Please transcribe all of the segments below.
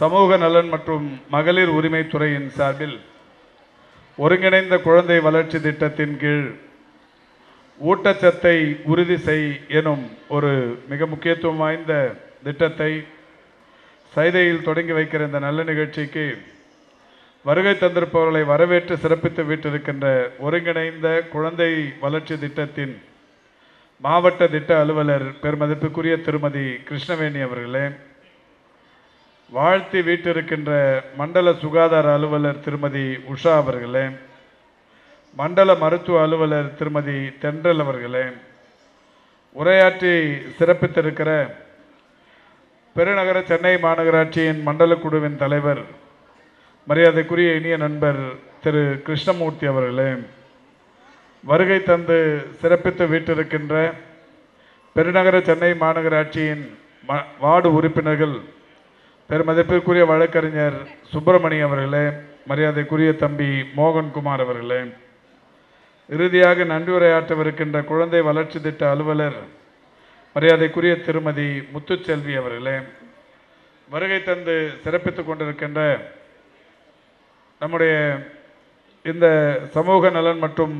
சமூக நலன் மற்றும் மகளிர் உரிமைத்துறையின் சார்பில் ஒருங்கிணைந்த குழந்தை வளர்ச்சி திட்டத்தின் கீழ் ஊட்டச்சத்தை உறுதி செய் எனும் ஒரு மிக முக்கியத்துவம் வாய்ந்த திட்டத்தை சைதையில் தொடங்கி வைக்கிற இந்த நல்ல நிகழ்ச்சிக்கு வருகை தந்திருப்பவர்களை வரவேற்று சிறப்பித்து விட்டிருக்கின்ற ஒருங்கிணைந்த குழந்தை வளர்ச்சி திட்டத்தின் மாவட்ட திட்ட அலுவலர் பெருமதிப்புக்குரிய திருமதி கிருஷ்ணவேணி அவர்களே, வாழ்த்தி வீட்டிருக்கின்ற மண்டல சுகாதார அலுவலர் திருமதி உஷா அவர்களே, மண்டல மருத்துவ அலுவலர் திருமதி தென்றல் அவர்களே, உரையாற்றி சிறப்பித்திருக்கிற பெருநகர சென்னை மாநகராட்சியின் மண்டல குழுவின் தலைவர் மரியாதைக்குரிய இனிய நண்பர் திரு கிருஷ்ணமூர்த்தி அவர்களே, வருகை தந்து சிறப்பித்து வீட்டிருக்கின்ற பெருநகர சென்னை மாநகராட்சியின் வார்டு உறுப்பினர்கள் பெருமதிப்பிற்குரிய வழக்கறிஞர் சுப்பிரமணி அவர்களே, மரியாதைக்குரிய தம்பி மோகன்குமார் அவர்களே, இறுதியாக நன்றியுரையாற்றவிருக்கின்ற குழந்தை வளர்ச்சி திட்ட அலுவலர் மரியாதைக்குரிய திருமதி முத்துச்செல்வி அவர்களே, வருகை தந்து சிறப்பித்துக் கொண்டிருக்கின்ற நம்முடைய இந்த சமூக நலன் மற்றும்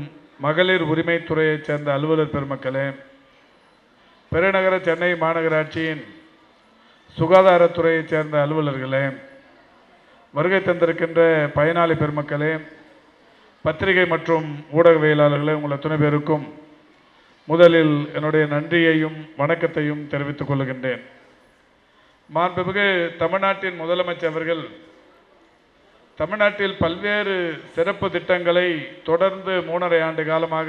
மகளிர் உரிமைத்துறையைச் சேர்ந்த அலுவலர் பெருமக்களே, பெருநகர சென்னை மாநகராட்சியின் சுகாதாரத்துறையைச் சேர்ந்த அலுவலர்களே, வருகை தந்திருக்கின்ற பயனாளி பெருமக்களே, பத்திரிகை மற்றும் ஊடகவியலாளர்களே, உங்கள் அத்தனை பேருக்கும் முதலில் என்னுடைய நன்றியையும் வணக்கத்தையும் தெரிவித்துக் கொள்கின்றேன். மாண்புமிகு தமிழ்நாட்டின் முதலமைச்சர் அவர்கள் தமிழ்நாட்டில் பல்வேறு சிறப்பு திட்டங்களை தொடர்ந்து 3.5 ஆண்டு காலமாக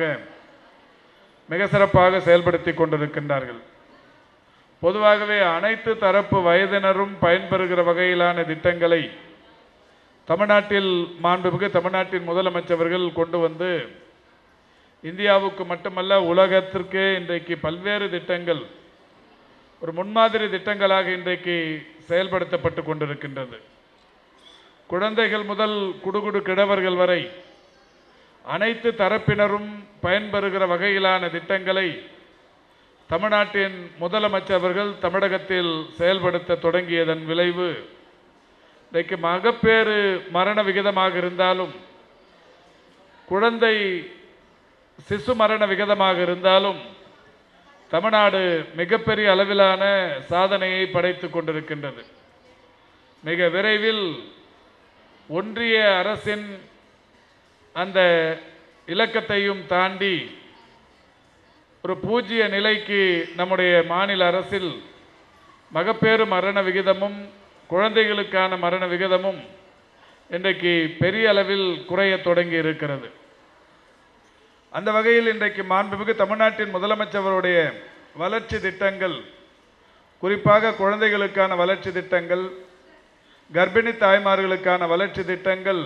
மிக சிறப்பாக செயல்படுத்தி கொண்டிருக்கின்றார்கள். பொதுவாகவே அனைத்து தரப்பு வயதினரும் பயன்பெறுகிற வகையிலான திட்டங்களை தமிழ்நாட்டில் மாண்புமிகு தமிழ்நாட்டின் முதலமைச்சர்கள் கொண்டு வந்து இந்தியாவுக்கு மட்டுமல்ல உலகத்திற்கே இன்றைக்கு பல்வேறு திட்டங்கள் ஒரு முன்மாதிரி திட்டங்களாக இன்றைக்கு செயல்படுத்தப்பட்டு கொண்டிருக்கின்றது. குழந்தைகள் முதல் குடுகுடு கிழவர்கள் வரை அனைத்து தரப்பினரும் பயன்பெறுகிற வகையிலான திட்டங்களை தமிழ்நாட்டின் முதலமைச்சர் அவர்கள் தமிழகத்தில் செயல்படுத்த தொடங்கியதன் விளைவு இன்றைக்கு மகப்பேறு மரண விகிதமாக இருந்தாலும் குழந்தை சிசு மரண விகிதமாக இருந்தாலும் தமிழ்நாடு மிகப்பெரிய அளவிலான சாதனையை படைத்து கொண்டிருக்கின்றது. மிக விரைவில் ஒன்றிய அரசின் அந்த இலக்கத்தையும் தாண்டி ஒரு பூஜ்ய நிலைக்கு நம்முடைய மாநில அரசில் மகப்பேறு மரண விகிதமும் குழந்தைகளுக்கான மரண விகிதமும் இன்றைக்கு பெரிய அளவில் குறைய தொடங்கி இருக்கிறது. அந்த வகையில் இன்றைக்கு மாண்புமிகு தமிழ்நாட்டின் முதலமைச்சருடைய வளர்ச்சி திட்டங்கள், குறிப்பாக குழந்தைகளுக்கான வளர்ச்சி திட்டங்கள், கர்ப்பிணி தாய்மார்களுக்கான வளர்ச்சி திட்டங்கள்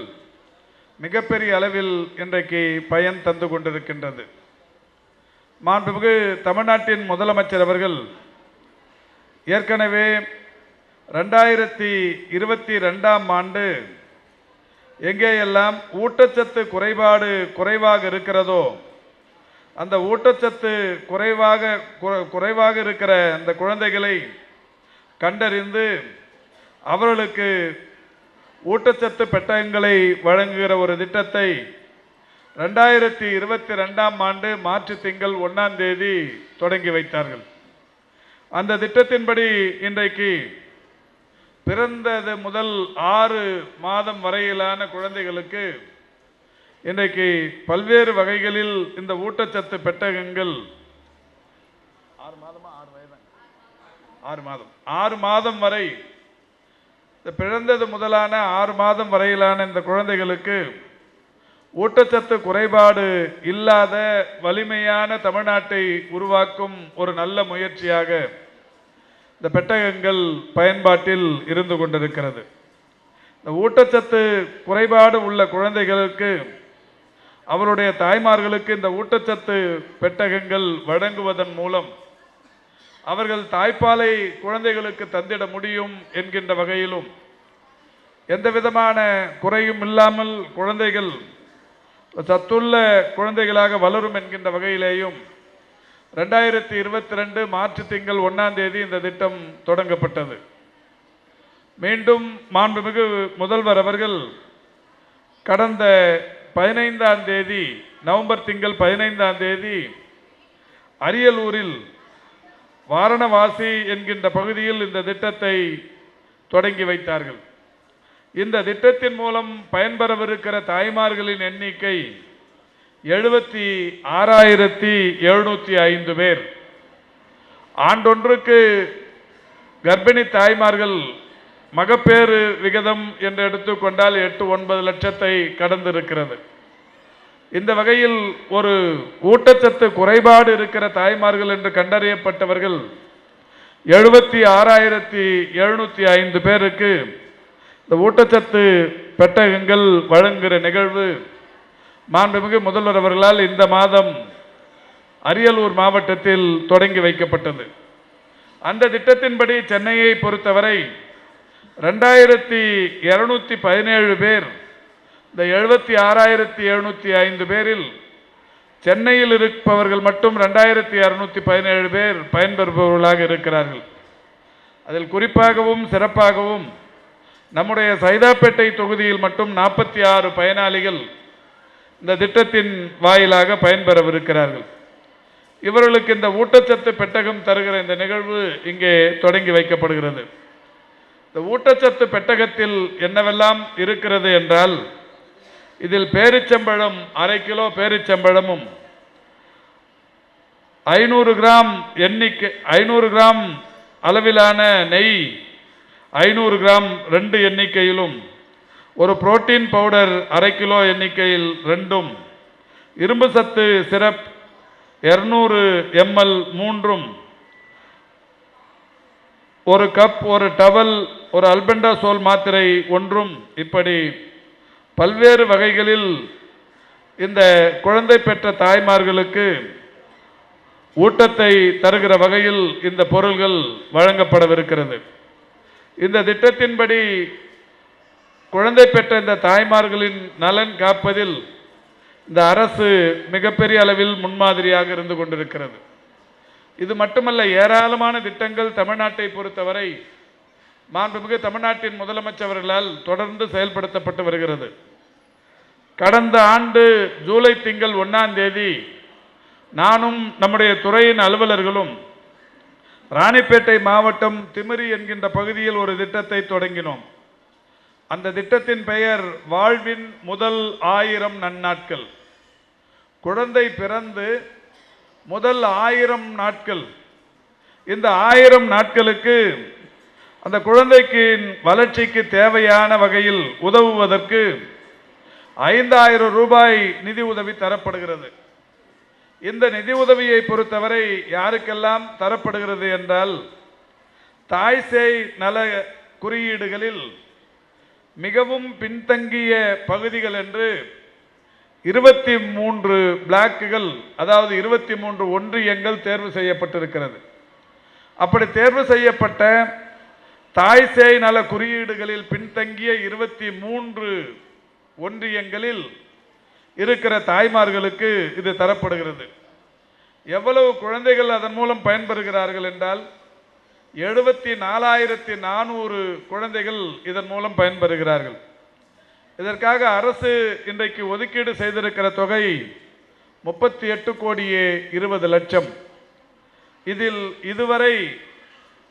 மிகப்பெரிய அளவில் இன்றைக்கு பயன் தந்து கொண்டிருக்கின்றது. மாண்புமிகு தமிழ்நாட்டின் முதலமைச்சர் அவர்கள் ஏற்கனவே 2022ஆம் ஆண்டு எங்கேயெல்லாம் ஊட்டச்சத்து குறைவாக இருக்கிறதோ அந்த ஊட்டச்சத்து குறைவாக இருக்கிற அந்த குழந்தைகளை கண்டறிந்து அவர்களுக்கு ஊட்டச்சத்து பெட்டகங்களை வழங்குகிற ஒரு திட்டத்தை 2022ஆம் ஆண்டு மார்ச் திங்கள் 1ஆம் தேதி தொடங்கி வைத்தார்கள். அந்த திட்டத்தின்படி இன்றைக்கு பிறந்தது முதல் 6 மாதம் வரையிலான குழந்தைகளுக்கு இன்றைக்கு பல்வேறு வகைகளில் இந்த ஊட்டச்சத்து பெட்டகங்கள் 6 மாதம் வரை பிறந்தது முதலான 6 மாதம் வரையிலான இந்த குழந்தைகளுக்கு ஊட்டச்சத்து குறைபாடு இல்லாத வலிமையான தமிழ்நாட்டை உருவாக்கும் ஒரு நல்ல முயற்சியாக இந்த பெட்டகங்கள் பயன்பாட்டில் இருந்து கொண்டிருக்கிறது. இந்த ஊட்டச்சத்து குறைபாடு உள்ள குழந்தைகளுக்கு அவருடைய தாய்மார்களுக்கு இந்த ஊட்டச்சத்து பெட்டகங்கள் வழங்குவதன் மூலம் அவர்கள் தாய்ப்பாலை குழந்தைகளுக்கு தந்திட முடியும் என்கின்ற வகையிலும் எந்த விதமான குறையும் இல்லாமல் குழந்தைகள் சத்துள்ள குழந்தைகளாக வளரும் என்கின்ற வகையிலேயும் 2022 மார்ச் திங்கள் 1ஆம் தேதி இந்த திட்டம் தொடங்கப்பட்டது. மீண்டும் மாண்புமிகு முதல்வர் அவர்கள் கடந்த 15ஆம் தேதி நவம்பர் திங்கள் 15ஆம் தேதி அரியலூரில் வாரணவாசி என்கின்ற பகுதியில் இந்த திட்டத்தை தொடங்கி வைத்தார்கள். இந்த திட்டத்தின் மூலம் பயன்பெறவிருக்கிற தாய்மார்களின் எண்ணிக்கை 76,705 பேர். ஆண்டொன்றுக்கு கர்ப்பிணி தாய்மார்கள் மகப்பேறு விகிதம் என்று எடுத்துக்கொண்டால் 8-9 லட்சத்தை கடந்திருக்கிறது. இந்த வகையில் ஒரு ஊட்டச்சத்து குறைபாடு இருக்கிற தாய்மார்கள் என்று கண்டறியப்பட்டவர்கள் 76,705 பேருக்கு இந்த ஊட்டச்சத்து பெட்டகங்கள் வழங்குகிற நிகழ்வு மாண்புமிகு முதல்வர் அவர்களால் இந்த மாதம் அரியலூர் மாவட்டத்தில் தொடங்கி வைக்கப்பட்டது. அந்த திட்டத்தின்படி சென்னையை பொறுத்தவரை 2,217 பேர், இந்த 76,705 பேரில் சென்னையில் இருப்பவர்கள் மட்டும் 2,217 பேர் பயன்பெறுபவர்களாக இருக்கிறார்கள். அதில் குறிப்பாகவும் சிறப்பாகவும் நம்முடைய சைதாப்பேட்டை தொகுதியில் மட்டும் 46 பயனாளிகள் இந்த திட்டத்தின் வாயிலாக பயன்பெறவிருக்கிறார்கள். இவர்களுக்கு இந்த ஊட்டச்சத்து பெட்டகம் தருகிற இந்த நிகழ்வு இங்கே தொடங்கி வைக்கப்படுகிறது. இந்த ஊட்டச்சத்து பெட்டகத்தில் என்னவெல்லாம் இருக்கிறது என்றால், இதில் பேரிச்சம்பழம் 1/2 கிலோ பேரிச்சம்பழமும் 500 கிராம் 500 கிராம் அளவிலான நெய் 500 கிராம் 2 எண்ணிக்கையிலும், ஒரு புரோட்டீன் பவுடர் 1/2 கிலோ எண்ணிக்கையில் 2, இரும்பு சத்து சிரப் 200 ml 3, ஒரு கப், ஒரு டவல், ஒரு அல்பெண்டாசோல் மாத்திரை 1, இப்படி பல்வேறு வகைகளில் இந்த குழந்தை பெற்ற தாய்மார்களுக்கு ஊட்டத்தை தருகிற வகையில் இந்த பொருள்கள் வழங்கப்படவிருக்கிறது. இந்த திட்டத்தின்படி குழந்தை பெற்ற இந்த தாய்மார்களின் நலன் காப்பதில் இந்த அரசு மிகப்பெரிய அளவில் முன்மாதிரியாக இருந்து கொண்டிருக்கிறது. இது மட்டுமல்ல, ஏராளமான திட்டங்கள் தமிழ்நாட்டை பொறுத்தவரை மாண்புமிகு தமிழ்நாட்டின் முதலமைச்சர்களால் தொடர்ந்து செயல்படுத்தப்பட்டு வருகிறது. கடந்த ஆண்டு ஜூலை திங்கள் 1ஆம் தேதி நானும் நம்முடைய துறையின் அலுவலர்களும் ராணிப்பேட்டை மாவட்டம் திமிரி என்கின்ற பகுதியில் ஒரு திட்டத்தை தொடங்கினோம். அந்த திட்டத்தின் பெயர் வாழ்வின் முதல் 1000 நன்னாட்கள். குழந்தை பிறந்து முதல் 1000 நாட்கள், இந்த 1000 நாட்களுக்கு அந்த குழந்தைக்கு வளர்ச்சிக்கு தேவையான வகையில் உதவுவதற்கு 5,000 ரூபாய் நிதி உதவி தரப்படுகிறது. இந்த நிதி உதவியை பொறுத்தவரை யாருக்கெல்லாம் தரப்படுகிறது என்றால், தாய் சேய் நல குறியீடுகளில் மிகவும் பின்தங்கிய பகுதிகள் என்று 23 பிளாக்குகள், அதாவது 23 ஒன்றியங்கள் தேர்வு செய்யப்பட்டிருக்கிறது. அப்படி தேர்வு செய்யப்பட்ட தாய் சேய் நல குறியீடுகளில் பின்தங்கிய 23 ஒன்றியங்களில் இருக்கிற தாய்மார்களுக்கு இது தரப்படுகிறது. எவ்வளவு குழந்தைகள் அதன் மூலம் பயன்பெறுகிறார்கள் என்றால் 74,400 குழந்தைகள் இதன் மூலம் பயன்பெறுகிறார்கள். இதற்காக அரசு இன்றைக்கு ஒதுக்கீடு செய்திருக்கிற தொகை 38,20,00,000. இதில் இதுவரை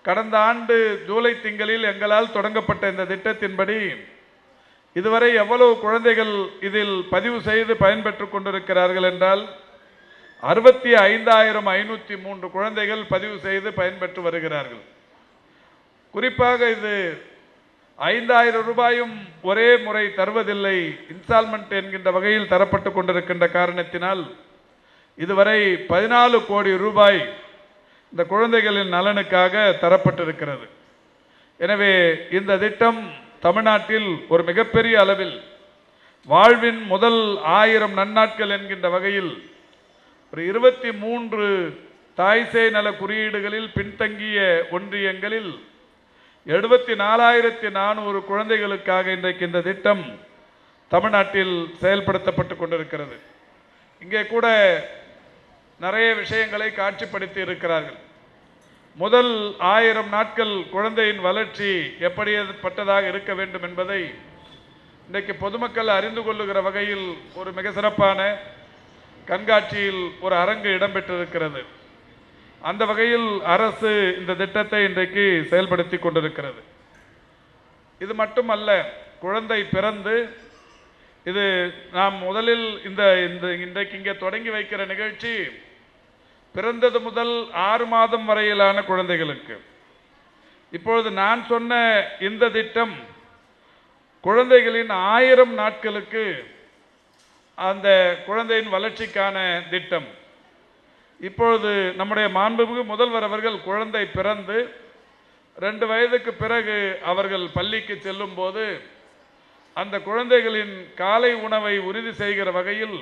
கடந்த ஆண்டு ஜூலை திங்களில் எங்களால் தொடங்கப்பட்ட இந்த திட்டத்தின்படி இதுவரை எவ்வளவு குழந்தைகள் இதில் பதிவு செய்து பயன்பெற்று கொண்டிருக்கிறார்கள் என்றால் 65,503 குழந்தைகள் பதிவு செய்து பயன்பெற்று வருகிறார்கள். குறிப்பாக இது 5,000 ரூபாயும் ஒரே முறை தருவதில்லை, இன்ஸ்டால்மெண்ட் என்கின்ற வகையில் தரப்பட்டு கொண்டிருக்கின்ற காரணத்தினால் இதுவரை 14 கோடி ரூபாய் இந்த குழந்தைகளின் நலனுக்காக தரப்பட்டிருக்கிறது. எனவே இந்த திட்டம் தமிழ்நாட்டில் ஒரு மிகப்பெரிய அளவில் வாழ்வின் முதல் 1000 நன்னாட்கள் என்கின்ற வகையில் ஒரு 23 தாய் சேய் நல குறியீடுகளில் பின்தங்கிய ஒன்றியங்களில் 74,400 குழந்தைகளுக்காக இன்றைக்கு இந்த திட்டம் தமிழ்நாட்டில் செயல்படுத்தப்பட்டு கொண்டிருக்கிறது. இங்கே கூட நிறைய விஷயங்களை காட்சிப்படுத்தி இருக்கிறார்கள். முதல் 1000 நாட்கள் குழந்தையின் வளர்ச்சி எப்படிப்பட்டதாக இருக்க வேண்டும் என்பதை இன்றைக்கு பொதுமக்கள் அறிந்து கொள்ளுகிற வகையில் ஒரு மிக சிறப்பான கண்காட்சியில் ஒரு அரங்கு இடம்பெற்றிருக்கிறது. அந்த வகையில் அரசு இந்த திட்டத்தை இன்றைக்கு செயல்படுத்தி கொண்டிருக்கிறது. இது மட்டுமல்ல, குழந்தை பிறந்து இது நாம் முதலில் இன்றைக்கு இங்கே தொடங்கி வைக்கிற நிகழ்ச்சி பிறந்தது முதல் 6 மாதம் வரையிலான குழந்தைகளுக்கு. இப்பொழுது நான் சொன்ன இந்த திட்டம் குழந்தைகளின் 1000 நாட்களுக்கு அந்த குழந்தையின் வளர்ச்சிக்கான திட்டம். இப்பொழுது நம்முடைய மாண்புமிகு முதல்வர் அவர்கள் குழந்தை பிறந்து 2 வயதுக்கு பிறகு அவர்கள் பள்ளிக்கு செல்லும் போது அந்த குழந்தைகளின் காலை உணவை உறுதி செய்கிற வகையில்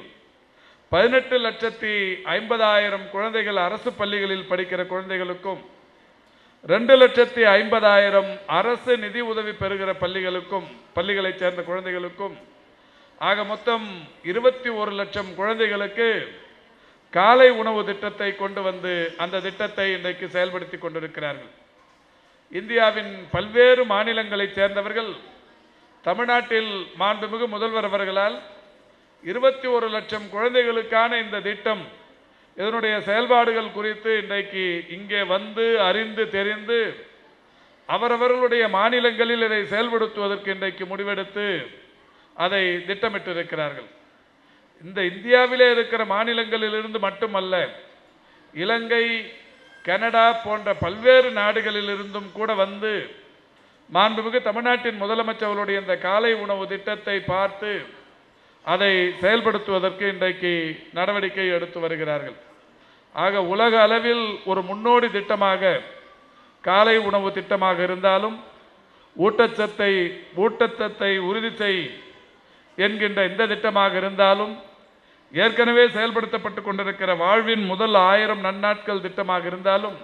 18,50,000 குழந்தைகள் அரசு பள்ளிகளில் படிக்கிற குழந்தைகளுக்கும் 2,50,000 அரசு நிதி உதவி பெறுகிற பள்ளிகளைச் சேர்ந்த குழந்தைகளுக்கும் ஆக மொத்தம் 21 லட்சம் குழந்தைகளுக்கு காலை உணவு திட்டத்தை கொண்டு வந்து அந்த திட்டத்தை இன்றைக்கு செயல்படுத்தி கொண்டிருக்கிறார்கள். இந்தியாவின் பல்வேறு மாநிலங்களைச் சேர்ந்தவர்கள் தமிழ்நாட்டில் மாண்புமிகு முதல்வர் அவர்களால் 21 லட்சம் குழந்தைகளுக்கான இந்த திட்டம் இதனுடைய செயல்பாடுகள் குறித்து இன்றைக்கு இங்கே வந்து அறிந்து தெரிந்து அவரவர்களுடைய மாநிலங்களில் இதை செயல்படுத்துவதற்கு இன்றைக்கு முடிவெடுத்து அதை திட்டமிட்டிருக்கிறார்கள். இந்த இந்தியாவிலே இருக்கிற மாநிலங்களிலிருந்து மட்டுமல்ல, இலங்கை, கனடா போன்ற பல்வேறு நாடுகளிலிருந்தும் கூட வந்து மாண்புமிகு தமிழ்நாட்டின் முதலமைச்சர்களுடைய இந்த காலை உணவு திட்டத்தை பார்த்து அதை செயல்படுத்துவதற்கு இன்றைக்கு நடவடிக்கை எடுத்து வருகிறார்கள். ஆக உலக அளவில் ஒரு முன்னோடி திட்டமாக காலை உணவு திட்டமாக இருந்தாலும் ஊட்டச்சத்தை உறுதி செய் என்கின்ற இந்த திட்டமாக இருந்தாலும் ஏற்கனவே செயல்படுத்தப்பட்டு கொண்டிருக்கிற வாழ்வின் முதல் 1000 நன்னாட்கள் திட்டமாக இருந்தாலும்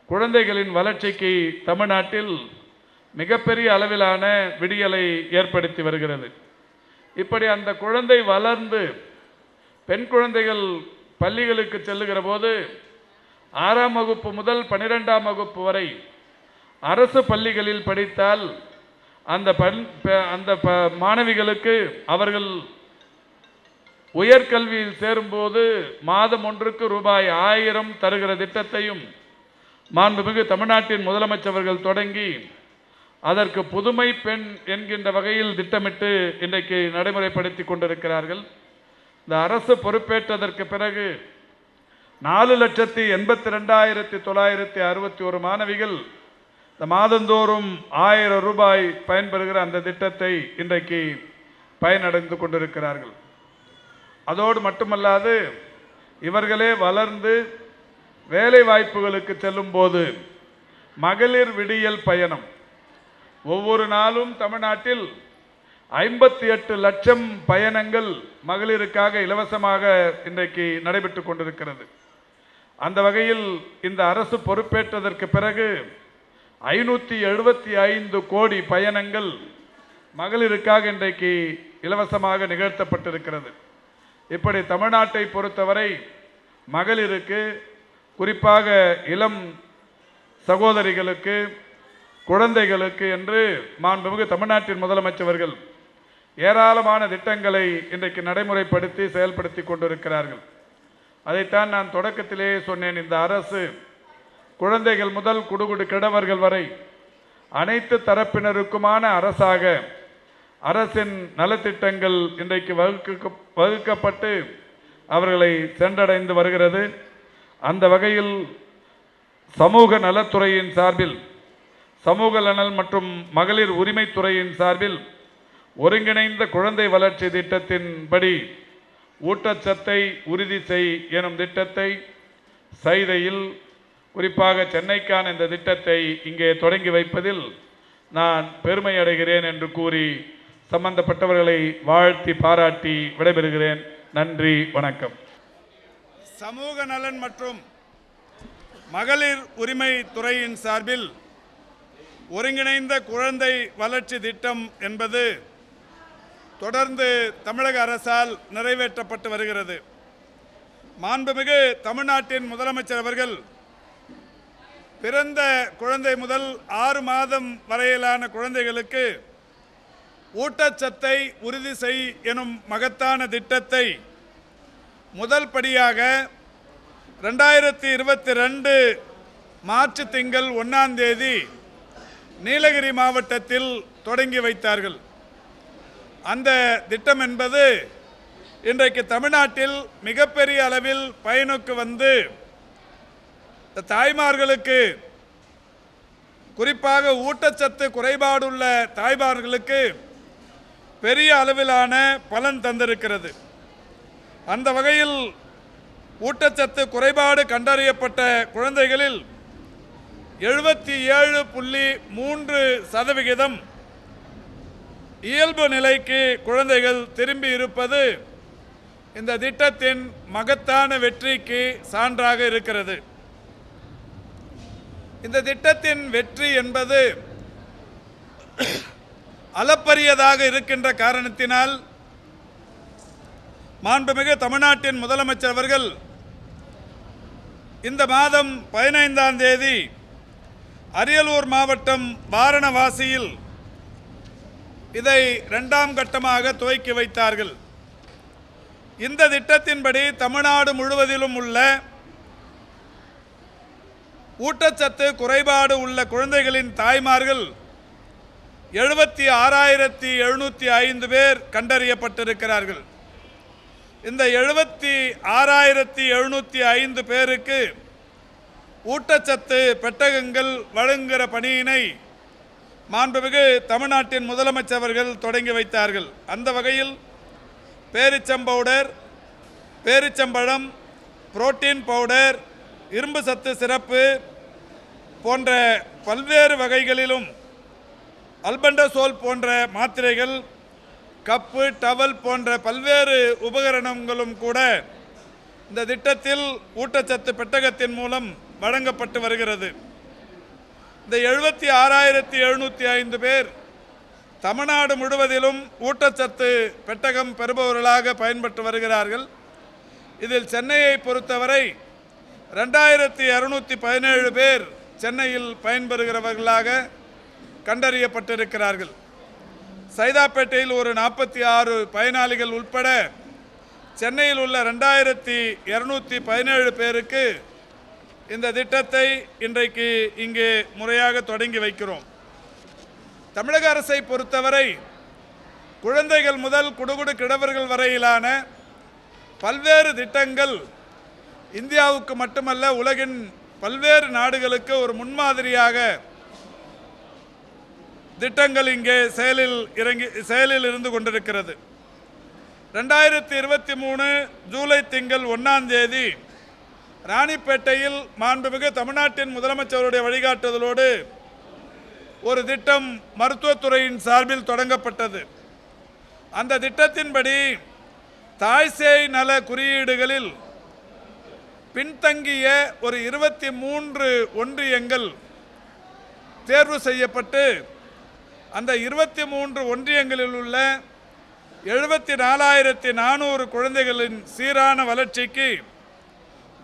குழந்தைகளின் வளர்ச்சிக்கு தமிழ்நாட்டில் மிகப்பெரிய அளவிலான விடியலை ஏற்படுத்தி வருகிறது. இப்படி அந்த குழந்தை வளர்ந்து பெண் குழந்தைகள் பள்ளிகளுக்கு செல்லுகிற போது 6ஆம் வகுப்பு முதல் 12ஆம் வகுப்பு வரை அரசு பள்ளிகளில் படித்தால் அந்த மாணவிகளுக்கு அவர்கள் உயர்கல்வியில் சேரும்போது மாதம் ஒன்றுக்கு ரூபாய் 1000 தருகிற திட்டத்தையும் மாண்புமிகு தமிழ்நாட்டின் முதலமைச்சர்கள் தொடங்கி அதற்கு புதுமை பெண் என்கின்ற வகையில் திட்டமிட்டு இன்றைக்கு நடைமுறைப்படுத்தி கொண்டிருக்கிறார்கள். இந்த அரசு பொறுப்பேற்றதற்கு பிறகு 4,82,961 மாணவிகள் இந்த மாதந்தோறும் 1000 ரூபாய் பயன்பெறுகிற அந்த திட்டத்தை இன்றைக்கு பயனடைந்து கொண்டிருக்கிறார்கள். அதோடு மட்டுமல்லாது இவர்களே வளர்ந்து வேலை வாய்ப்புகளுக்கு செல்லும் போது மகளிர் விடியல் பயணம் ஒவ்வொரு நாளும் தமிழ்நாட்டில் 58 லட்சம் பயணங்கள் மகளிருக்காக இலவசமாக இன்றைக்கு நடைபெற்று கொண்டிருக்கிறது. அந்த வகையில் இந்த அரசு பொறுப்பேற்றதற்கு பிறகு 575 கோடி பயணங்கள் மகளிருக்காக இன்றைக்கு இலவசமாக நிகழ்த்தப்பட்டிருக்கிறது. இப்படி தமிழ்நாட்டை பொறுத்தவரை மகளிருக்கு, குறிப்பாக இளம் சகோதரிகளுக்கு, குழந்தைகளுக்கு என்று மாண்புமிகு தமிழ்நாட்டின் முதலமைச்சர்கள் ஏராளமான திட்டங்களை இன்றைக்கு நடைமுறைப்படுத்தி செயல்படுத்தி கொண்டிருக்கிறார்கள். அதைத்தான் நான் தொடக்கத்திலேயே சொன்னேன். இந்த அரசு குழந்தைகள் முதல் குடுகுடு கிழவர்கள் வரை அனைத்து தரப்பினருக்குமான அரசாக அரசின் நலத்திட்டங்கள் இன்றைக்கு வகுக்கப்பட்டு அவர்களை சென்றடைந்து வருகிறது. அந்த வகையில் சமூக நலத்துறையின் சார்பில், சமூக நலன் மற்றும் மகளிர் உரிமைத்துறையின் சார்பில் ஒருங்கிணைந்த குழந்தை வளர்ச்சி திட்டத்தின்படி ஊட்டச்சத்தை உறுதி செய் எனும் திட்டத்தை சைதையில், குறிப்பாக சென்னைக்கான இந்த திட்டத்தை இங்கே தொடங்கி வைப்பதில் நான் பெருமை அடைகிறேன் என்று கூறி சம்பந்தப்பட்டவர்களை வாழ்த்தி பாராட்டி விடைபெறுகிறேன். நன்றி, வணக்கம். சமூக நலன் மற்றும் மகளிர் உரிமை துறையின் சார்பில் ஒருங்கிணைந்த குழந்தை வளர்ச்சி திட்டம் என்பது தொடர்ந்து தமிழக அரசால் நிறைவேற்றப்பட்டு வருகிறது. மாண்புமிகு தமிழ்நாட்டின் முதலமைச்சர் அவர்கள் பிறந்த குழந்தை முதல் 6 மாதம் வரையிலான குழந்தைகளுக்கு ஊட்டச்சத்தை உறுதி செய் எனும் மகத்தான திட்டத்தை முதல் படியாக 2022 மார்ச் திங்கள் 1ஆம் தேதி நீலகிரி மாவட்டத்தில் தொடங்கி வைத்தார்கள். அந்த திட்டம் என்பது இன்றைக்கு தமிழ்நாட்டில் மிகப்பெரிய அளவில் பயனுக்கு வந்து தாய்மார்களுக்கு, குறிப்பாக ஊட்டச்சத்து குறைபாடுள்ள தாய்மார்களுக்கு பெரிய அளவிலான பலன் தந்திருக்கிறது. அந்த வகையில் ஊட்டச்சத்து குறைபாடு கண்டறியப்பட்ட குழந்தைகளில் 77.3% இயல்பு நிலைக்கு குழந்தைகள் திரும்பி இருப்பது இந்த திட்டத்தின் மகத்தான வெற்றிக்கு சான்றாக இருக்கிறது. இந்த திட்டத்தின் வெற்றி என்பது அளப்பரியதாக இருக்கின்ற காரணத்தினால் மாண்புமிகு தமிழ்நாட்டின் முதலமைச்சர் அவர்கள் இந்த மாதம் 15ஆம் தேதி அரியலூர் மாவட்டம் வாரணவாசியில் இதை 2ஆம் கட்டமாக துவக்கி வைத்தார்கள். இந்த திட்டத்தின்படி தமிழ்நாடு முழுவதிலும் உள்ள ஊட்டச்சத்து குறைபாடு உள்ள குழந்தைகளின் தாய்மார்கள் 76,705 பேர் கண்டறியப்பட்டிருக்கிறார்கள். இந்த 76,705 பேருக்கு ஊட்டச்சத்து பெட்டகங்கள் வழங்குகிற பணியினை மாண்புமிகு தமிழ்நாட்டின் முதலமைச்சர் அவர்கள் தொடங்கி வைத்தார்கள். அந்த வகையில் பேரிச்சம் பவுடர், பேரிச்சம்பழம், புரோட்டீன் பவுடர், இரும்பு சத்து சிறப்பு போன்ற பல்வேறு வகைகளிலும் அல்பண்டசோல் போன்ற மாத்திரைகள், கப்பு, டவல் போன்ற பல்வேறு உபகரணங்களும் கூட இந்த திட்டத்தில் ஊட்டச்சத்து பெட்டகத்தின் மூலம் வழங்கப்பட்டு வருகிறது. இந்த 76,705 பேர் தமிழ்நாடு முழுவதிலும் ஊட்டச்சத்து பெட்டகம் பெறுபவர்களாக பயன்பெற்று வருகிறார்கள். இதில் சென்னையை பொறுத்தவரை 2,217 பேர் சென்னையில் பயன்பெறுகிறவர்களாக கண்டறியப்பட்டிருக்கிறார்கள். சைதாப்பேட்டையில் ஒரு 46 பயனாளிகள் உட்பட சென்னையில் உள்ள 2,217 பேருக்கு இந்த திட்டத்தை இன்றைக்கு இங்கே முறையாக தொடங்கி வைக்கிறோம். தமிழக அரசை பொறுத்தவரை குழந்தைகள் முதல் குடுகுடு கிழவர்கள் வரையிலான பல்வேறு திட்டங்கள் இந்தியாவுக்கு மட்டுமல்ல, உலகின் பல்வேறு நாடுகளுக்கு ஒரு முன்மாதிரியாக திட்டங்கள் இங்கே செயலில் இருந்து கொண்டிருக்கிறது. 2023 ஜூலை திங்கள் 1ஆம் தேதி ராணிப்பேட்டையில் மாண்புமிகு தமிழ்நாட்டின் முதலமைச்சருடைய வழிகாட்டுதலோடு ஒரு திட்டம் மருத்துவத்துறையின் சார்பில் தொடங்கப்பட்டது. அந்த திட்டத்தின்படி தாய்சேய் நல குறியீடுகளில் பின்தங்கிய ஒரு 23 ஒன்றியங்கள் தேர்வு செய்யப்பட்டு அந்த 23 ஒன்றியங்களில் உள்ள 74,400 குழந்தைகளின் சீரான வளர்ச்சிக்கு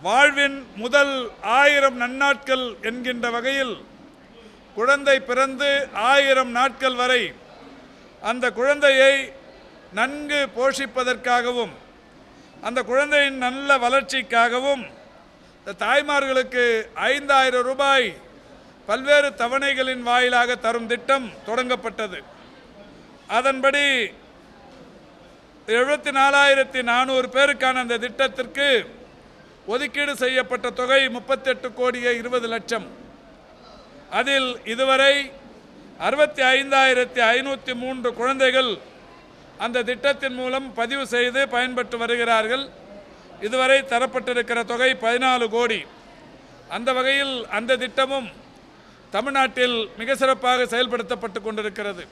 வாழ்வின் முதல் 1000 நன்னாட்கள் என்கின்ற வகையில் குழந்தை பிறந்து 1000 நாட்கள் வரை அந்த குழந்தையை நன்கு போஷிப்பதற்காகவும் அந்த குழந்தையின் நல்ல வளர்ச்சிக்காகவும் இந்த தாய்மார்களுக்கு 5,000 ரூபாய் பல்வேறு தவணைகளின் வாயிலாக தரும் திட்டம் தொடங்கப்பட்டது. அதன்படி 74,400 பேருக்கான அந்த திட்டத்திற்கு ஒதுக்கீடு செய்யப்பட்ட தொகை 38,20,00,000. அதில் இதுவரை 65,503 குழந்தைகள் அந்த திட்டத்தின் மூலம் பதிவு செய்து பயன்பெற்று வருகிறார்கள். இதுவரை தரப்பட்டிருக்கிற தொகை 14 கோடி. அந்த வகையில் அந்த திட்டமும் தமிழ்நாட்டில் மிக சிறப்பாக செயல்படுத்தப்பட்டு கொண்டிருக்கிறது.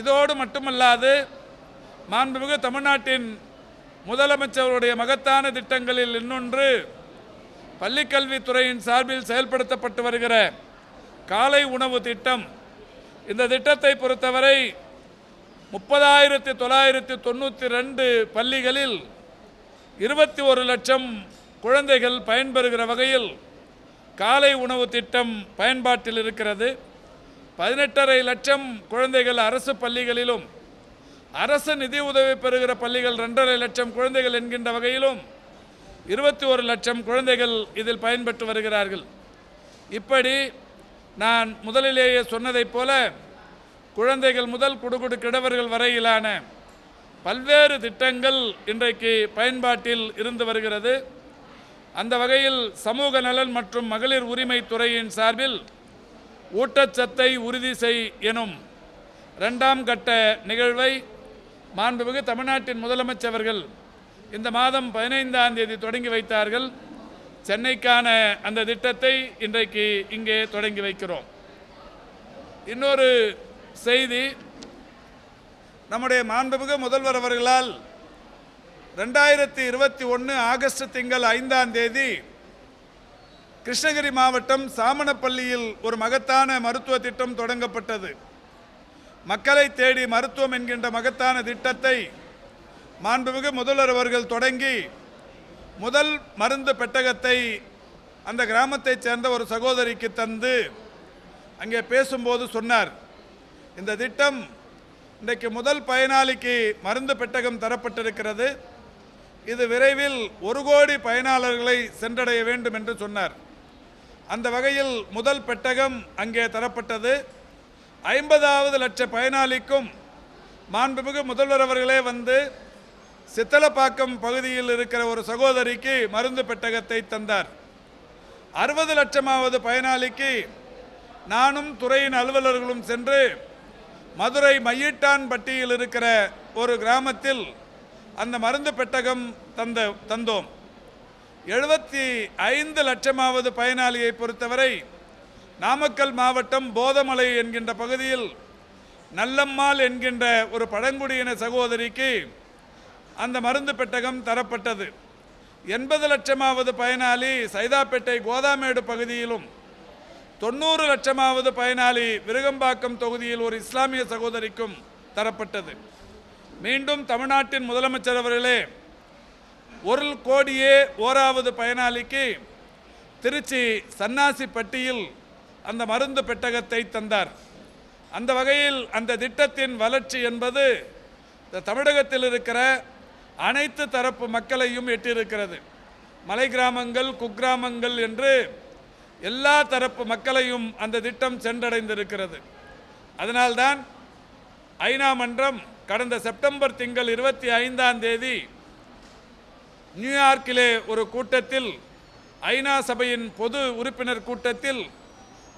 இதோடு மட்டுமல்லாது மாண்புமிகு தமிழ்நாட்டின் முதலமைச்சருடைய மகத்தான திட்டங்களில் இன்னொன்று பள்ளிக்கல்வித்துறையின் சார்பில் செயல்படுத்தப்பட்டு வருகிற காலை உணவு திட்டம். இந்த திட்டத்தை பொறுத்தவரை 30,992 பள்ளிகளில் 21 லட்சம் குழந்தைகள் பயன்பெறுகிற வகையில் காலை உணவு திட்டம் பயன்பாட்டில் இருக்கிறது. 18.5 லட்சம் குழந்தைகள் அரசு பள்ளிகளிலும், அரசு நிதி உதவி பெறுகிற பள்ளிகள் 2.5 லட்சம் குழந்தைகள் என்கின்ற வகையிலும் 21 லட்சம் குழந்தைகள் இதில் பயன்பெற்று வருகிறார்கள். இப்படி நான் முதலிலேயே சொன்னதைப் போல குழந்தைகள் முதல் குடுகுடு கிழவர்கள் வரையிலான பல்வேறு திட்டங்கள் இன்றைக்கு பயன்பாட்டில் இருந்து வருகிறது. அந்த வகையில் சமூக நலன் மற்றும் மகளிர் உரிமை துறையின் சார்பில் ஊட்டச்சத்தை உறுதி செய் எனும் 2ஆம் கட்ட நிகழ்வை மாண்புமிகு தமிழ்நாட்டின் முதலமைச்சர்கள் இந்த மாதம் 15ஆம் தேதி தொடங்கி வைத்தார்கள். சென்னைக்கான அந்த திட்டத்தை இன்றைக்கு இங்கே தொடங்கி வைக்கிறோம். இன்னொரு செய்தி, நம்முடைய மாண்புமிகு முதல்வர் அவர்களால் 2021 ஆகஸ்ட் திங்கள் 5ஆம் தேதி கிருஷ்ணகிரி மாவட்டம் சாமணப்பள்ளியில் ஒரு மகத்தான மருத்துவ திட்டம் தொடங்கப்பட்டது. மக்களை தேடி மருத்துவம் என்கின்ற மகத்தான திட்டத்தை மாண்புமிகு முதல்வர் அவர்கள் தொடங்கி முதல் மருந்து பெட்டகத்தை அந்த கிராமத்தைச் சேர்ந்த ஒரு சகோதரிக்கு தந்து அங்கே பேசும்போது சொன்னார், இந்த திட்டம் இன்றைக்கு முதல் பயனாளிக்கு மருந்து பெட்டகம் தரப்பட்டிருக்கிறது. இது விரைவில் 1 கோடி பயனாளர்களை சென்றடைய வேண்டும் என்று சொன்னார். அந்த வகையில் முதல் பெட்டகம் அங்கே தரப்பட்டது. 50வது லட்ச பயனாளிக்கும் மாண்புமிகு முதல்வர் அவர்களே வந்து சித்தலப்பாக்கம் பகுதியில் இருக்கிற ஒரு சகோதரிக்கு மருந்து பெட்டகத்தை தந்தார். 60 லட்சமாவது பயனாளிக்கு நானும் துறையின் அலுவலர்களும் சென்று மதுரை மையிட்டான்பட்டியில் இருக்கிற ஒரு கிராமத்தில் அந்த மருந்து பெட்டகம் தந்தோம். 75 லட்சமாவது பயனாளியை பொறுத்தவரை நாமக்கல் மாவட்டம் போதமலை என்கின்ற பகுதியில் நல்லம்மாள் என்கின்ற ஒரு பழங்குடியின சகோதரிக்கு அந்த மருந்து பெட்டகம் தரப்பட்டது. 80 லட்சமாவது பயனாளி சைதாப்பேட்டை கோதாமேடு பகுதியிலும், 90 லட்சமாவது பயனாளி விருகம்பாக்கம் தொகுதியில் ஒரு இஸ்லாமிய சகோதரிக்கும் தரப்பட்டது. மீண்டும் தமிழ்நாட்டின் முதலமைச்சர் அவர்களே 1 கோடியே 1வது பயனாளிக்கு திருச்சி சன்னாசிப்பட்டியில் அந்த மருந்து பெட்டகத்தை தந்தார். அந்த வகையில் அந்த திட்டத்தின் வளர்ச்சி என்பது இந்த தமிழகத்தில் இருக்கிற அனைத்து தரப்பு மக்களையும் எட்டியிருக்கிறது. மலை கிராமங்கள், குக்கிராமங்கள் என்று எல்லா தரப்பு மக்களையும் அந்த திட்டம் சென்றடைந்திருக்கிறது. அதனால்தான் ஐநா மன்றம் கடந்த செப்டம்பர் திங்கள் 25ஆம் தேதி நியூயார்க்கிலே ஒரு கூட்டத்தில், ஐநா சபையின் பொது உறுப்பினர் கூட்டத்தில்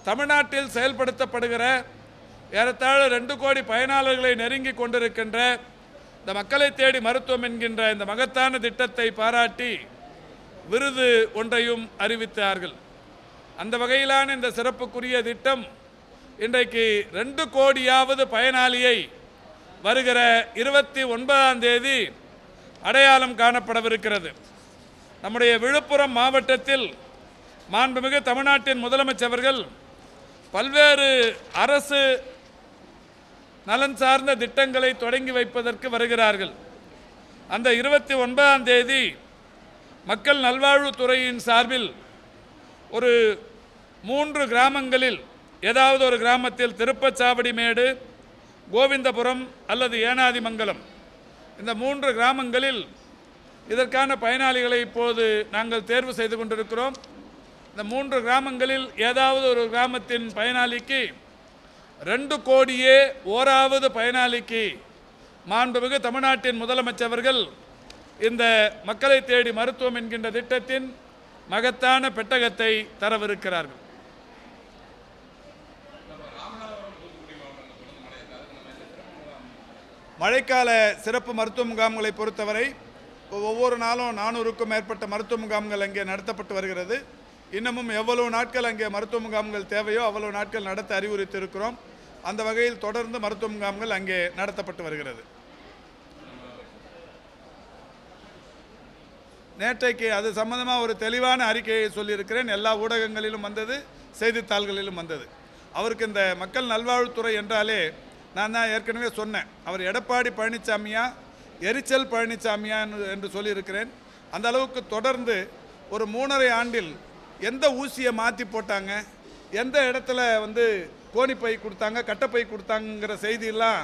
தமிழ்நாட்டில் செயல்படுத்தப்படுகிற ஏறத்தாழ 2 கோடி பயனாளர்களை நெருங்கி கொண்டிருக்கின்ற இந்த மக்களை தேடி மருத்துவம் என்கின்ற இந்த மகத்தான திட்டத்தை பாராட்டி விருது ஒன்றையும் அறிவித்தார்கள். அந்த வகையிலான இந்த சிறப்புக்குரிய திட்டம் இன்றைக்கு 2 கோடியாவது பயனாளியை வருகிற 29ஆம் தேதி அடையாளம் காணப்படவிருக்கிறது. நம்முடைய விழுப்புரம் மாவட்டத்தில் மாண்புமிகு தமிழ்நாட்டின் முதலமைச்சர்கள் பல்வேறு அரசு நலன் சார்ந்த திட்டங்களை தொடங்கி வைப்பதற்கு வருகிறார்கள். அந்த 29ஆம் தேதி மக்கள் நல்வாழ்வுத்துறையின் சார்பில் ஒரு 3 கிராமங்களில் ஏதாவது ஒரு கிராமத்தில் திருப்பச்சாவடிமேடு, கோவிந்தபுரம் அல்லது ஏனாதிமங்கலம், இந்த 3 கிராமங்களில் இதற்கான பயனாளிகளை இப்போது நாங்கள் தேர்வு செய்து கொண்டிருக்கிறோம். இந்த 3 கிராமங்களில் ஏதாவது ஒரு கிராமத்தின் பயனாளிக்கு 2 கோடியே 1வது பயனாளிக்கு மாண்புமிகு தமிழ்நாட்டின் முதலமைச்சர்கள் இந்த மக்களை தேடி மருத்துவம் என்கின்ற திட்டத்தின் மகத்தான பெட்டகத்தை தரவிருக்கிறார்கள். மழைக்கால சிறப்பு மருத்துவ முகாம்களை பொறுத்தவரை ஒவ்வொரு நாளும் 400க்கும் மேற்பட்ட மருத்துவ முகாம்கள் அங்கே நடத்தப்பட்டு வருகிறது. இன்னமும் எவ்வளவு நாட்கள் அங்கே மருத்துவ முகாம்கள் தேவையோ அவ்வளவு நாட்கள் நடத்த அறிவுறுத்தி இருக்கிறோம். அந்த வகையில் தொடர்ந்து மருத்துவ முகாம்கள் அங்கே நடத்தப்பட்டு வருகிறது. நேற்றைக்கு அது சம்பந்தமாக ஒரு தெளிவான அறிக்கையை சொல்லியிருக்கிறேன். எல்லா ஊடகங்களிலும் வந்தது, செய்தித்தாள்களிலும் வந்தது. அவருக்கு இந்த மக்கள் நல்வாழ்வுத்துறை என்றாலே நான் தான் ஏற்கனவே சொன்னேன், அவர் எடப்பாடி பழனிசாமியா எரிச்சல் பழனிசாமியா என்று சொல்லியிருக்கிறேன். அந்த அளவுக்கு தொடர்ந்து ஒரு 3.5 ஆண்டில் எந்த ஊசியை மாற்றி போட்டாங்க, எந்த இடத்துல வந்து கோணிப்பை கொடுத்தாங்க, கட்டைப்பை கொடுத்தாங்கிற செய்தியெல்லாம்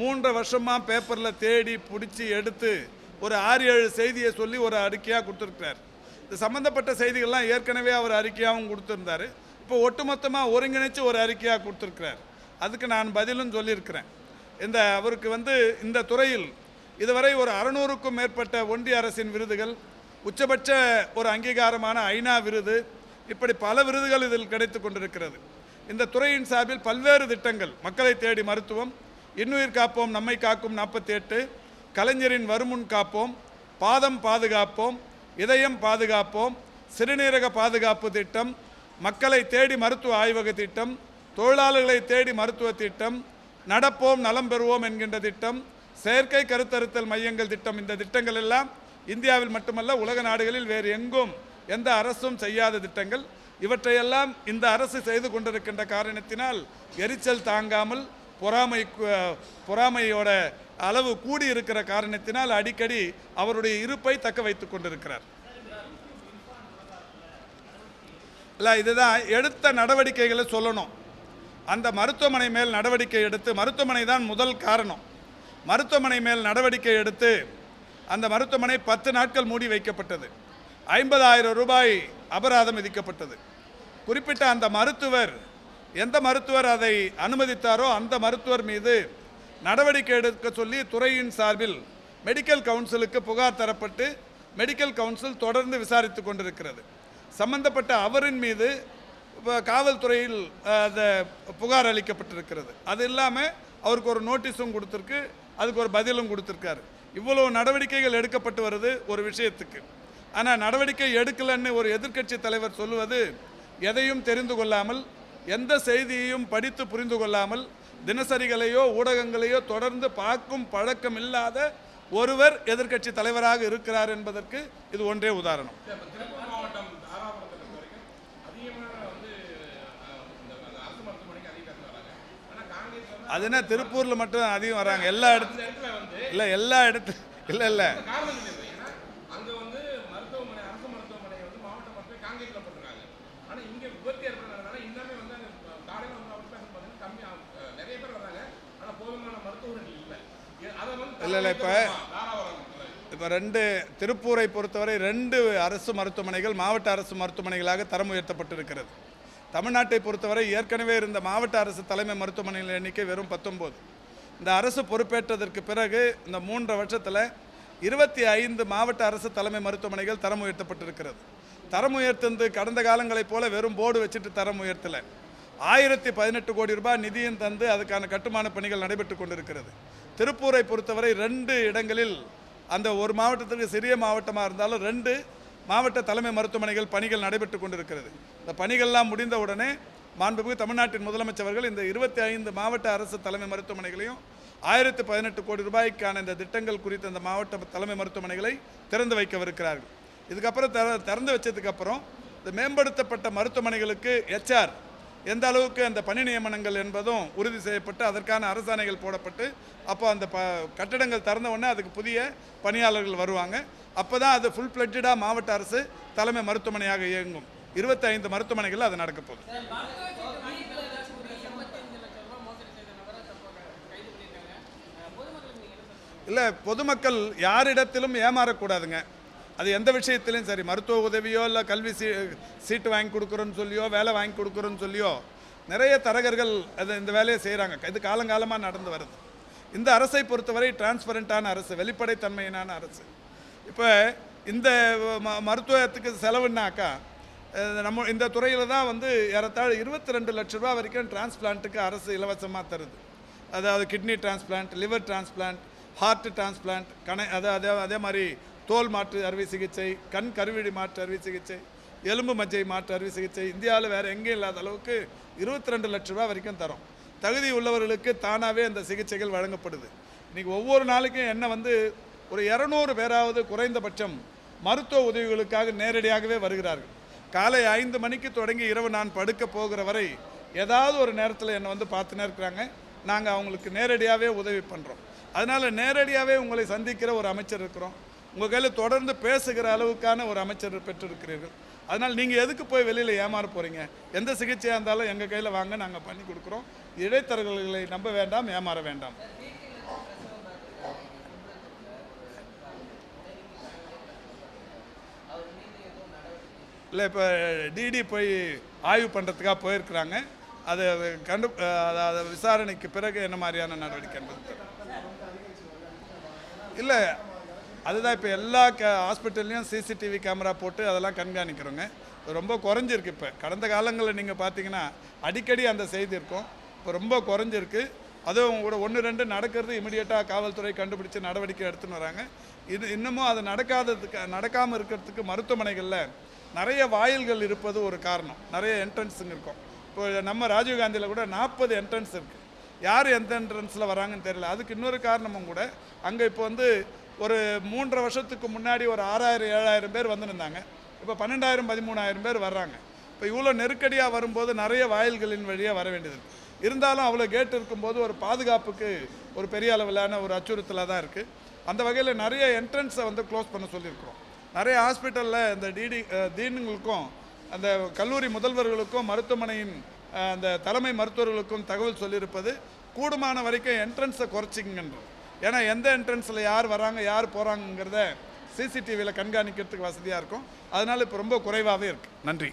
3 வருஷமாக பேப்பரில் தேடி பிடிச்சி எடுத்து ஒரு 6-7 செய்தியை சொல்லி ஒரு அறிக்கையாக கொடுத்துருக்கிறார். இது சம்மந்தப்பட்ட செய்திகள்லாம் ஏற்கனவே அவர் அறிக்கையாகவும் கொடுத்துருந்தார். இப்போ ஒட்டுமொத்தமாக ஒருங்கிணைச்சு ஒரு அறிக்கையாக கொடுத்துருக்கிறார். அதுக்கு நான் பதிலும் சொல்லியிருக்கிறேன். அவருக்கு வந்து இந்த துறையில் இதுவரை ஒரு 600க்கும் மேற்பட்ட ஒன்றிய அரசின் விருதுகள், உச்சபட்ச ஒரு அங்கீகாரமான ஐநா விருது, இப்படி பல விருதுகள் இதில் கிடைத்து கொண்டிருக்கிறது. இந்த துறையின் சார்பில் பல்வேறு திட்டங்கள், மக்களை தேடி மருத்துவம், இன்னுயிர் காப்போம் நம்மை காக்கும் 48, கலைஞரின் வருமுன் காப்போம், பாதம் பாதுகாப்போம், இதயம் பாதுகாப்போம், சிறுநீரக பாதுகாப்பு திட்டம், மக்களை தேடி மருத்துவ ஆய்வக திட்டம், தொழிலாளர்களை தேடி மருத்துவ திட்டம், நடப்போம் நலம் பெறுவோம் என்கின்ற திட்டம், செயற்கை கருத்தறுத்தல் மையங்கள் திட்டம். இந்த திட்டங்கள் எல்லாம் இந்தியாவில் மட்டுமல்ல உலக நாடுகளில் வேறு எங்கும் எந்த அரசும் செய்யாத திட்டங்கள். இவற்றையெல்லாம் இந்த அரசு செய்து கொண்டிருக்கின்ற காரணத்தினால் எரிச்சல் தாங்காமல் பொறாமையோட அளவு கூடி இருக்கிற காரணத்தினால் அடிக்கடி அவருடைய இருப்பை தக்க வைத்துக் கொண்டிருக்கிறார். இல்லை, இதுதான் எடுத்த நடவடிக்கைகளை சொல்லணும். அந்த மருத்துவமனை மேல் நடவடிக்கை எடுத்து, மருத்துவமனை தான் முதல் காரணம், மருத்துவமனை மேல் நடவடிக்கை எடுத்து அந்த மருத்துவமனை 10 நாட்கள் மூடி வைக்கப்பட்டது. 50,000 ரூபாய் அபராதம் விதிக்கப்பட்டது. குறிப்பிட்ட அந்த மருத்துவர், எந்த மருத்துவர் அதை அனுமதித்தாரோ அந்த மருத்துவர் மீது நடவடிக்கை எடுக்க சொல்லி துறையின் சார்பில் மெடிக்கல் கவுன்சிலுக்கு புகார் தரப்பட்டு மெடிக்கல் கவுன்சில் தொடர்ந்து விசாரித்து கொண்டிருக்கிறது. சம்பந்தப்பட்ட அவரின் மீது காவல்துறையில் புகார் அளிக்கப்பட்டிருக்கிறது. அது இல்லாமல் அவருக்கு ஒரு நோட்டீஸும் கொடுத்துருக்கு, அதுக்கு ஒரு பதிலும் கொடுத்துருக்காரு. இவ்வளவு நடவடிக்கைகள் எடுக்கப்பட்டு வருது ஒரு விஷயத்துக்கு. ஆனால் நடவடிக்கை எடுக்கலன்னு ஒரு எதிர்க்கட்சி தலைவர் சொல்லுவது எதையும் தெரிந்து கொள்ளாமல், எந்த செய்தியையும் படித்து புரிந்து கொள்ளாமல், தினசரிகளையோ ஊடகங்களையோ தொடர்ந்து பார்க்கும் பழக்கம் இல்லாத ஒருவர் எதிர்க்கட்சி தலைவராக இருக்கிறார் என்பதற்கு இது ஒன்றே உதாரணம். அது என்ன திருப்பூரில் மட்டும் அதிகம் வராங்க? எல்லா இடத்துலையும் இல்லை, எல்லா இடத்துல இல்லை இல்லை இல்லை இப்போ 2 திருப்பூரை பொறுத்தவரை 2 அரசு மருத்துவமனைகள் மாவட்ட அரசு மருத்துவமனைகளாக தரம் உயர்த்தப்பட்டிருக்கிறது. தமிழ்நாட்டை பொறுத்தவரை ஏற்கனவே இருந்த மாவட்ட அரசு தலைமை மருத்துவமனைகள் எண்ணிக்கை வெறும் 19. இந்த அரசு பொறுப்பேற்றதற்கு பிறகு இந்த 3 வருஷத்தில் 25 மாவட்ட அரசு தலைமை மருத்துவமனைகள் தரம் உயர்த்தப்பட்டிருக்கிறது. தரம் உயர்த்தது கடந்த காலங்களைப் போல வெறும் போர்டு வச்சுட்டு தரம் உயர்த்தலை. 1018 கோடி ரூபாய் நிதியும் தந்து அதுக்கான கட்டுமான பணிகள் நடைபெற்று கொண்டிருக்கிறது. திருப்பூரை பொறுத்தவரை 2 இடங்களில், அந்த ஒரு மாவட்டத்துக்கு சிறிய மாவட்டமாக இருந்தாலும் 2 மாவட்ட தலைமை மருத்துவமனைகள் பணிகள் நடைபெற்று கொண்டிருக்கிறது. இந்த பணிகள்லாம் முடிந்த உடனே மாண்புமிகு தமிழ்நாட்டின் முதலமைச்சர்கள் இந்த 25 மாவட்ட அரசு தலைமை மருத்துவமனைகளையும் 1018 கோடி ரூபாய்க்கான இந்த திட்டங்கள் குறித்த இந்த மாவட்ட தலைமை மருத்துவமனைகளை திறந்து வைக்கவிருக்கிறார்கள். இதுக்கப்புறம் திறந்து வச்சதுக்கப்புறம் இந்த மேம்படுத்தப்பட்ட மருத்துவமனைகளுக்கு HR எந்த அளவுக்கு அந்த பணி நியமனங்கள் என்பதும் உறுதி செய்யப்பட்டு அதற்கான அரசாணைகள் போடப்பட்டு அப்போ அந்த கட்டடங்கள் திறந்த உடனே அதுக்கு புதிய பணியாளர்கள் வருவாங்க. அப்போ தான் அது ஃபுல் ஃப்ளெட்ஜாக மாவட்ட அரசு தலைமை மருத்துவமனையாக இயங்கும். 25 மருத்துவமனைகள் அது நடக்க போகுது. இல்லை, பொதுமக்கள் யாரிடத்திலும் ஏமாறக்கூடாதுங்க. அது எந்த விஷயத்திலையும் சரி, மருத்துவ உதவியோ இல்லை கல்வி சீட்டு வாங்கி கொடுக்குறோன்னு சொல்லியோ வேலை வாங்கி கொடுக்குறோன்னு சொல்லியோ நிறைய தரகர்கள் இந்த வேலையை செய்கிறாங்க. இது காலங்காலமாக நடந்து வருது. இந்த அரசை பொறுத்தவரை டிரான்ஸ்பரண்டான அரசு, வெளிப்படைத்தன்மையினான அரசு. இப்போ இந்த மருத்துவத்துக்கு செலவுன்னாக்கா நம்ம இந்த துறையில் தான் வந்து ஏறத்தாழ 22 லட்ச ரூபா வரைக்கும் டிரான்ஸ்பிளான்ட்டுக்கு அரசு இலவசமாக தருது. அதாவது kidney transplant, liver transplant, heart transplant, அதே மாதிரி தோல் மாற்று அறுவை சிகிச்சை, கண் கருவிழி மாற்று அறுவை சிகிச்சை, எலும்பு மஜ்ஜை மாற்று அறுவை சிகிச்சை இந்தியாவில் வேறு எங்கேயும் இல்லாத அளவுக்கு 22 லட்ச ரூபா வரைக்கும் தரும். தகுதி உள்ளவர்களுக்கு தானாகவே அந்த சிகிச்சைகள் வழங்கப்படுது. இன்றைக்கி ஒவ்வொரு நாளைக்கும் என்ன வந்து ஒரு 200 பேராவது குறைந்தபட்சம் மருத்துவ உதவிகளுக்காக நேரடியாகவே வருகிறார்கள். காலை 5 மணிக்கு தொடங்கி இரவு நான் படுக்க போகிற வரை ஏதாவது ஒரு நேரத்தில் என்னை வந்து பார்த்துனே இருக்கிறாங்க. நாங்கள் அவங்களுக்கு நேரடியாகவே உதவி பண்ணுறோம். அதனால் நேரடியாகவே உங்களை சந்திக்கிற ஒரு அமைச்சர் இருக்கிறோம். உங்கள் கையில் தொடர்ந்து பேசுகிற அளவுக்கான ஒரு அமைச்சர் பெற்றிருக்கிறீர்கள். அதனால் நீங்கள் எதுக்கு போய் வெளியில் ஏமாற போகிறீங்க? எந்த சிகிச்சையாக இருந்தாலும் எங்கள் கையில் வாங்க, நாங்கள் பண்ணி கொடுக்குறோம். இடைத்தரகர்களை நம்ப வேண்டாம், ஏமாற வேண்டாம். இல்லை, இப்போ டிடி போய் ஆய்வு பண்ணுறதுக்காக போயிருக்கிறாங்க. அதை அதை விசாரணைக்கு பிறகு என்ன மாதிரியான நடவடிக்கை என்பது இல்லை. அதுதான் இப்போ எல்லா ஹாஸ்பிட்டல்லையும் சிசிடிவி கேமரா போட்டு அதெல்லாம் கண்காணிக்கிறோங்க. ரொம்ப குறைஞ்சிருக்கு. இப்போ கடந்த காலங்களில் நீங்கள் பார்த்தீங்கன்னா அடிக்கடி அந்த செய்தி இருக்கும். இப்போ ரொம்ப குறைஞ்சிருக்கு. அதுவும் கூட 1-2 நடக்கிறது இமிடியேட்டாக காவல்துறை கண்டுபிடிச்சு நடவடிக்கை எடுத்துன்னு வராங்க. இது இன்னமும் அது நடக்காமல் இருக்கிறதுக்கு மருத்துவமனைகளில் நிறைய வாயில்கள் இருப்பது ஒரு காரணம். நிறைய என்ட்ரன்ஸுங்க இருக்கும். இப்போ நம்ம ராஜீவ்காந்தியில் கூட 40 என்ட்ரன்ஸ் இருக்குது. யார் எந்த என்ட்ரன்ஸில் வராங்கன்னு தெரியல. அதுக்கு இன்னொரு காரணமும் கூட, அங்கே இப்போ ஒரு 3.5 வருஷத்துக்கு முன்னாடி ஒரு 6000-7000 பேர் வந்துருந்தாங்க. இப்போ 12,000-13,000 பேர் வர்றாங்க. இப்போ இவ்வளோ நெருக்கடியாக வரும்போது நிறைய வாயில்களின் வழியாக வர வேண்டியது இருக்குது. இருந்தாலும் அவ்வளோ கேட் இருக்கும்போது ஒரு பாதுகாப்புக்கு ஒரு பெரிய அளவிலான ஒரு அச்சுறுத்தலாக தான் இருக்குது. அந்த வகையில் நிறைய என்ட்ரன்ஸை க்ளோஸ் பண்ண சொல்லியிருக்கிறோம். நிறைய ஹாஸ்பிட்டலில் இந்த டீனுங்களுக்கும் அந்த கல்லூரி முதல்வர்களுக்கும் மருத்துவமனையின் அந்த தலைமை மருத்துவர்களுக்கும் தகவல் சொல்லியிருப்பது, கூடுமான வரைக்கும் என்ட்ரன்ஸை குறைச்சிங்கன்றோம். ஏன்னா எந்த என்ட்ரன்ஸில் யார் வராங்க யார் போகிறாங்கிறத சிசிடிவியில் கண்காணிக்கிறதுக்கு வசதியாக இருக்கும். அதனால் இப்போ ரொம்ப குறைவாகவே இருக்குது. நன்றி.